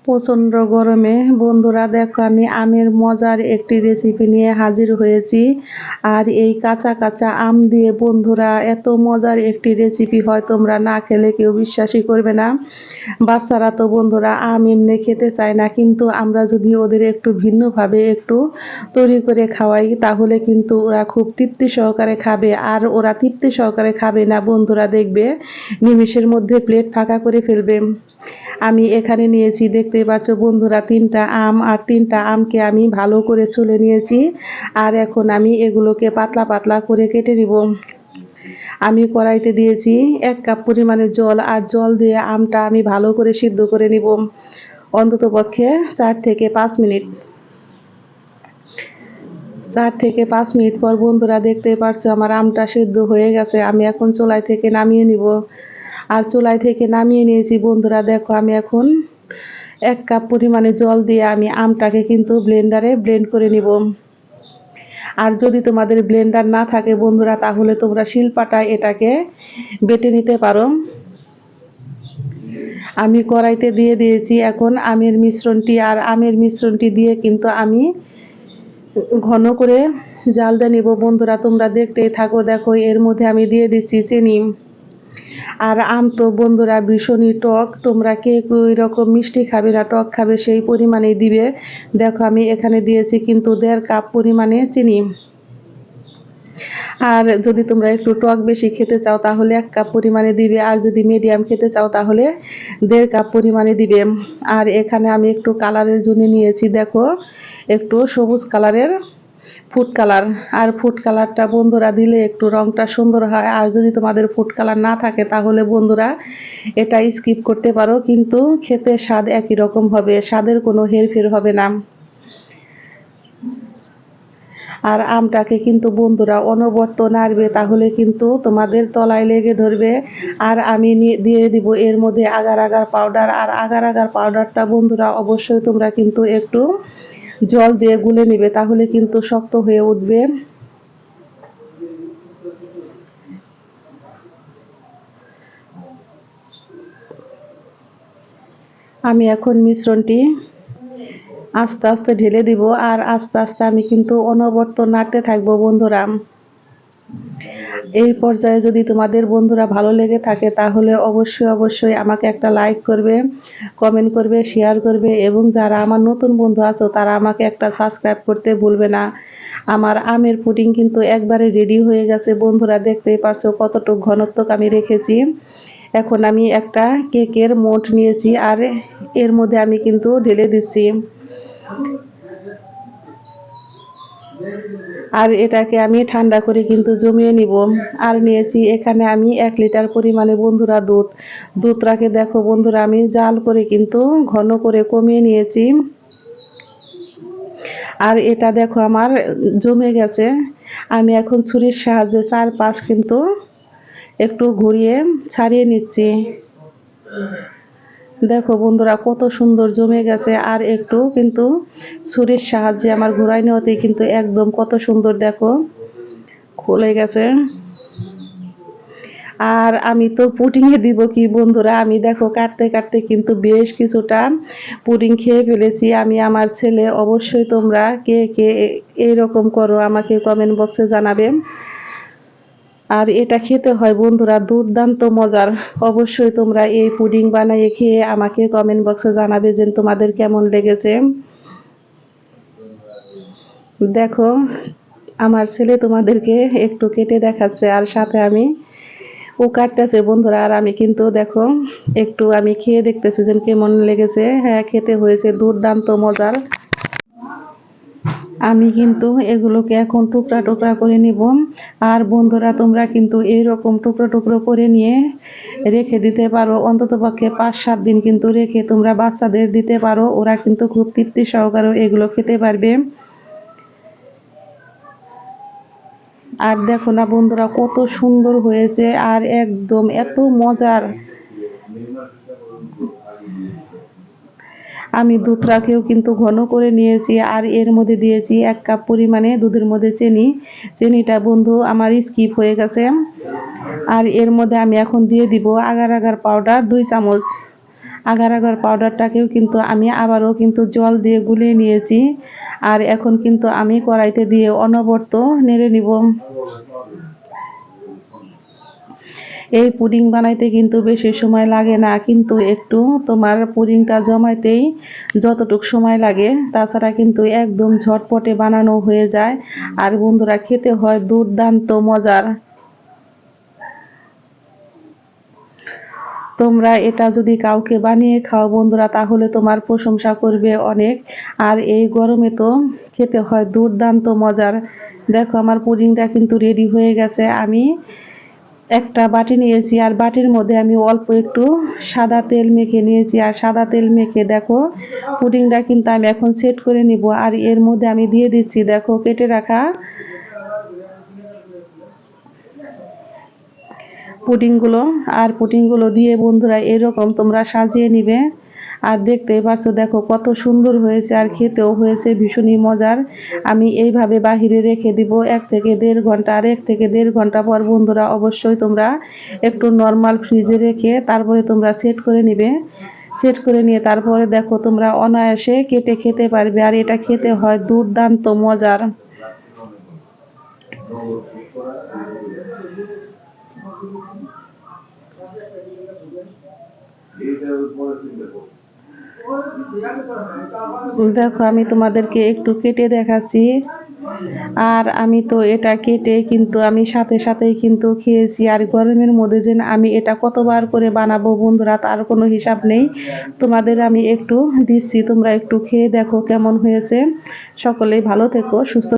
প্রচণ্ড গরমে বন্ধুরা দেখো আমি আমের মজার একটি রেসিপি নিয়ে হাজির হয়েছি। আর এই কাঁচা কাঁচা আম দিয়ে বন্ধুরা এত মজার একটি রেসিপি হয় তোমরা না খেলে কেউ বিশ্বাসই করবে না। বাচ্চারা তো বন্ধুরা আম এমনি খেতে চায় না, কিন্তু আমরা যদি ওদের একটু ভিন্নভাবে একটু তৈরি করে খাওয়াই তাহলে কিন্তু ওরা খুব তৃপ্তি সহকারে খাবে। আর ওরা তৃপ্তি সহকারে খাবে না বন্ধুরা, দেখবে নিমিষের মধ্যে প্লেট ফাঁকা করে ফেলবে। আমি এখানে নিয়েছি, দেখতে পাচ্ছ বন্ধুরা, 3টা আম। আর 3টা আমকে আমি ভালো করে ছুলে নিয়েছি। আর এখন আমি এগুলোকে পাতলা পাতলা করে কেটে নিব। আমি কড়াইতে দিয়েছি 1 কাপ পরিমাণে জল, আর জল দিয়ে আমটা আমি ভালো করে সিদ্ধ করে নিব অন্তত পক্ষে 4 থেকে 5 মিনিট। 4 থেকে 5 মিনিট পর বন্ধুরা দেখতে পাচ্ছ আমার আমটা সিদ্ধ হয়ে গেছে। আমি এখন চুলাই থেকে নামিয়ে নিব। আর চুলাই থেকে নামিয়ে নিয়েছি বন্ধুরা, দেখো আমি এখন 1 কাপ পরিমাণে জল দিয়ে আমি আমটাকে কিন্তু ব্লেন্ডারে ব্লেন্ড করে নিব। আর যদি তোমাদের ব্লেন্ডার না থাকে বন্ধুরা তাহলে তোমরা শিলপাটায় এটাকে বেটে নিতে পারো। আমি কড়াইতে দিয়ে দিয়েছি এখন আমের মিশ্রণটি। আর আমের মিশ্রণটি দিয়ে কিন্তু আমি ঘন করে জাল দিয়ে নিব বন্ধুরা, তোমরা দেখতেই থাকো। দেখো এর মধ্যে আমি দিয়ে দিচ্ছি চিনি। আর আম তো বন্ধুরা ভীষণই টক, তোমরা কে ওই রকম মিষ্টি খাবে না টক খাবে সেই পরিমাণে দিবে। দেখো আমি এখানে দিয়েছি কিন্তু 1.5 কাপ পরিমাণে চিনি। আর যদি তোমরা একটু টক বেশি খেতে চাও তাহলে 1 কাপ পরিমাণে দিবে, আর যদি মিডিয়াম খেতে চাও তাহলে 1.5 কাপ পরিমাণে দিবে। আর এখানে আমি একটু কালারের জন্য নিয়েছি, দেখো একটু সবুজ কালারের ফুড কালার। আর ফুড কালারটা বন্ধুরা দিলে একটু রংটা সুন্দর হয়। আর যদি তোমাদের ফুড কালার না থাকে তাহলে বন্ধুরা এটা স্কিপ করতে পারো, কিন্তু খেতে স্বাদ একই রকম হবে, স্বাদের কোনো হেরফের হবে না। আর আমটাকে কিন্তু বন্ধুরা অনবরত নাড়বে, তাহলে কিন্তু তোমাদের তলায় লেগে ধরবে। আর আমি দিয়ে দিব এর মধ্যে আগার আগার পাউডার। আর আগার আগার পাউডারটা বন্ধুরা অবশ্যই তোমরা কিন্তু একটু জল দিয়ে গুলে নিবে, তাহলে কিন্তু শক্ত হয়ে উঠবে। আমি এখন মিশ্রণটি আস্তে আস্তে ঢেলে দিব। আর আস্তে আস্তে আমি কিন্তু অনবরত নাড়তে থাকবো বন্ধুরা। এই পর্যায়ে যদি তোমাদের বন্ধুরা ভালো লেগে থাকে তাহলে অবশ্যই অবশ্যই আমাকে একটা লাইক করবে, কমেন্ট করবে, শেয়ার করবে, এবং যারা আমার নতুন বন্ধু আছো তারা আমাকে একটা সাবস্ক্রাইব করতে ভুলবে না। আমার আমের পুডিং কিন্তু একবারে রেডি হয়ে গেছে বন্ধুরা, দেখতেই পারছো কতটুকু ঘনত্ব আমি রেখেছি। এখন আমি একটা কেকের মোট নিয়েছি আর এর মধ্যে আমি কিন্তু ঢেলে দিচ্ছি। আর এটাকে আমি ঠান্ডা করে কিন্তু জমিয়ে নিব। আর নিয়েছি এখানে আমি 1 লিটার পরিমাণে বন্ধুরা দুধটাকে দেখো বন্ধুরা আমি জাল করে কিন্তু ঘন করে কমিয়ে নিয়েছি। আর এটা দেখো আমার জমে গেছে। আমি এখন ছুরির সাহায্যে 4 পাশ কিন্তু একটু ঘুরিয়ে ছাড়িয়ে নিচ্ছি। দেখো বন্ধুরা কত সুন্দর জমে গেছে। আর একটু কিন্তু ছুরির সাহায্যে আমার ঘুরাই নেওয়াতে কিন্তু একদম কত সুন্দর দেখো খুলে গেছে। আর আমি তো পুডিংয়ে দিব কি বন্ধুরা, আমি দেখো কাটতে কাটতে কিন্তু বেশ কিছুটা পুডিং খেয়ে ফেলেছি আমি, আমার ছেলে। অবশ্যই তোমরা কে কে এইরকম করো আমাকে কমেন্ট বক্সে জানাবে। আর এটা খেতে হয় বন্ধুরা দুর্দান্ত মজার। অবশ্যই তোমরা এই পুডিং বানিয়ে খেয়ে আমাকে কমেন্ট বক্সে জানাবে যে তোমাদের কেমন লেগেছে। দেখো আমার ছেলে তোমাদেরকে একটু কেটে দেখাচ্ছে, আর সাথে আমি ও কাটতেছে বন্ধুরা। আর আমি কিন্তু দেখো একটু আমি খেয়ে দেখতেছি যে কেমন লেগেছে। হ্যাঁ, খেতে হয়েছে দুর্দান্ত মজার। আমি কিন্তু এগুলোকে এখন টুকরা টুকরা করে নিব। আর বন্ধুরা তোমরা কিন্তু এইরকম টুকরো টুকরো করে নিয়ে রেখে দিতে পারো, অন্তত পক্ষে 5-7 দিন কিন্তু রেখে তোমরা বাচ্চাদের দিতে পারো, ওরা কিন্তু খুব তৃপ্তি সহকারে এগুলো খেতে পারবে। আর দেখো না বন্ধুরা কত সুন্দর হয়েছে, আর একদম এত মজার। আমি দুধটাকেও কিন্তু ঘন করে নিয়েছি। আর এর মধ্যে দিয়েছি 1 কাপ পরিমাণে দুধের মধ্যে চিনিটা বন্ধু আমার স্কিপ হয়ে গেছে। আর এর মধ্যে আমি এখন দিয়ে দিব আগার আগার পাউডার 2 চামচ। আগার আগার পাউডারটাকেও কিন্তু আমি আবারও কিন্তু জল দিয়ে গুলিয়ে নিয়েছি। আর এখন কিন্তু আমি কড়াইতে দিয়ে অনবরত নেড়ে নিব। এই পুডিং বানাইতে কিন্তু বেশি সময় লাগে না, কিন্তু একটু তোমার পুডিংটা জমাইতেই যতটুকু সময় লাগে, তাছাড়া কিন্তু একদম ঝটপটে বানানো হয়ে যায়। আর বন্ধুরা খেতে হয় দুর্দান্ত মজার। তোমরা এটা যদি কাউকে বানিয়ে খাও বন্ধুরা, তাহলে তোমার প্রশংসা করবে অনেক। আর এই গরমে তো খেতে হয় দুর্দান্ত মজার। দেখো আমার পুডিংটা কিন্তু রেডি হয়ে গেছে। আমি একটা বাটি নিয়েছি, আর বাটির মধ্যে আমি অল্প একটু সাদা তেল মেখে নিয়েছি। আর সাদা তেল মেখে দেখো পুডিংটা কিন্তু আমি এখন সেট করে নিব। আর এর মধ্যে আমি দিয়ে দিচ্ছি দেখো কেটে রাখা পুডিংগুলো। আর পুডিংগুলো দিয়ে বন্ধুরা এরকম তোমরা সাজিয়ে নিবে। আর দেখতেই পারছো দেখো কত সুন্দর হয়েছে, আর খেতেও হয়েছে ভীষণই মজার। আমি এইভাবে বাহিরে রেখে দিব 1 থেকে 1.5 ঘন্টা। আর 1 থেকে 1.5 ঘন্টা পর বন্ধুরা অবশ্যই তোমরা একটু নর্মাল ফ্রিজে রেখে তারপরে তোমরা সেট করে নিবে। সেট করে নিয়ে তারপরে দেখো তোমরা অনায়াসে কেটে খেতে পারবে। আর এটা খেতে হয় দুর্দান্ত মজার। দেখো আমি তোমাদেরকে একটু কেটে দেখাচ্ছি। আর আমি তো এটা কেটে কিন্তু আমি সাথে সাথেই কিন্তু খেয়েছি। আর গরমের মধ্যে যে আমি এটা কতবার করে বানাবো বন্ধুরা তার কোনো হিসাব নেই। তোমাদের আমি একটু দিচ্ছি, তোমরা একটু খেয়ে দেখো কেমন হয়েছে। সকলেই ভালো থেকো, সুস্থ